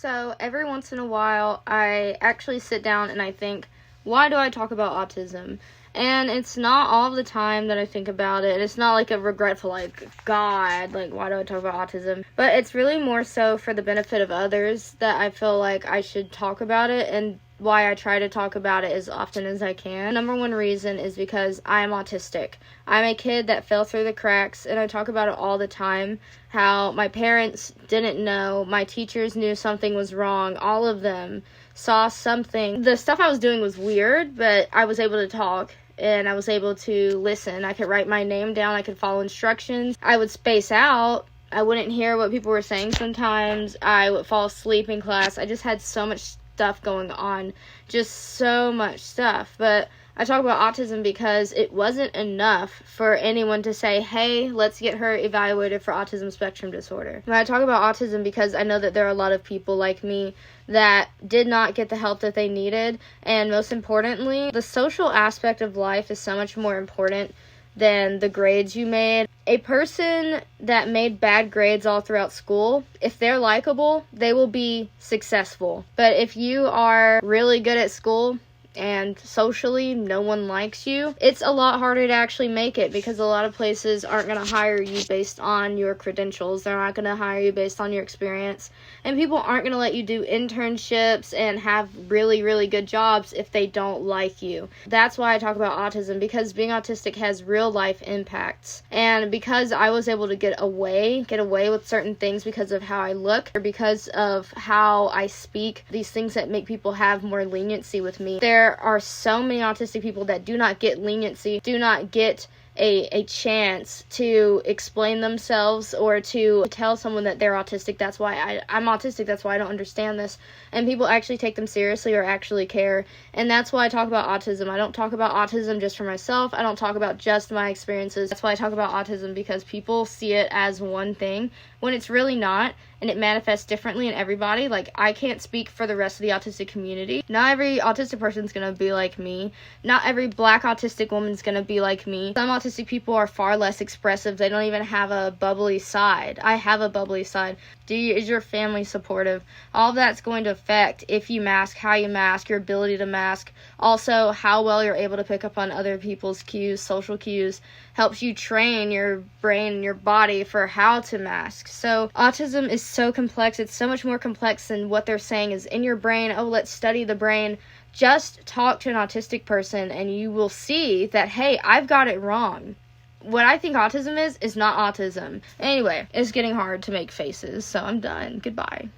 So every once in a while, I actually sit down and I think, why do I talk about autism? And it's not all the time that I think about it. It's not like a regretful, God, why do I talk about autism? But it's really more so for the benefit of others that I feel like I should talk about it, and why I try to talk about it as often as I can. Number one reason is because I'm autistic. I'm a kid that fell through the cracks, and I talk about it all the time, how my parents didn't know, my teachers knew something was wrong, all of them saw something. The stuff I was doing was weird, but I was able to talk, and I was able to listen. I could write my name down, I could follow instructions. I would space out. I wouldn't hear what people were saying sometimes. I would fall asleep in class. I just had so much stuff going on, just so much stuff. But I talk about autism because it wasn't enough for anyone to say, hey, let's get her evaluated for autism spectrum disorder. But I talk about autism because I know that there are a lot of people like me that did not get the help that they needed, and most importantly, the social aspect of life is so much more important than the grades you made. A person that made bad grades all throughout school, if they're likable, they will be successful. But if you are really good at school and socially no one likes you, it's a lot harder to actually make it, because a lot of places aren't going to hire you based on your credentials. They're not going to hire you based on your experience, and people aren't going to let you do internships and have really, really good jobs if they don't like you. That's why I talk about autism, because being autistic has real life impacts. And because I was able to get away with certain things because of how I look, or because of how I speak, these things that make people have more leniency with me. There are so many autistic people that do not get leniency, do not get a chance to explain themselves or to tell someone that they're autistic. That's why I'm autistic, that's why I don't understand this. And people actually take them seriously or actually care. And that's why I talk about autism. I don't talk about autism just for myself. I don't talk about just my experiences. That's why I talk about autism, because people see it as one thing when it's really not, and it manifests differently in everybody. I can't speak for the rest of the autistic community. Not every autistic person's gonna be like me. Not every black autistic woman's gonna be like me. Some autistic people are far less expressive. They don't even have a bubbly side. I have a bubbly side. Is your family supportive? All of that's going to affect if you mask, how you mask, your ability to mask. Also, how well you're able to pick up on other people's cues, social cues. Helps you train your brain and your body for how to mask. So autism is so complex. It's so much more complex than what they're saying is in your brain. Oh, let's study the brain. Just talk to an autistic person and you will see that, hey, I've got it wrong. What I think autism is not autism. Anyway, it's getting hard to make faces, so I'm done. Goodbye.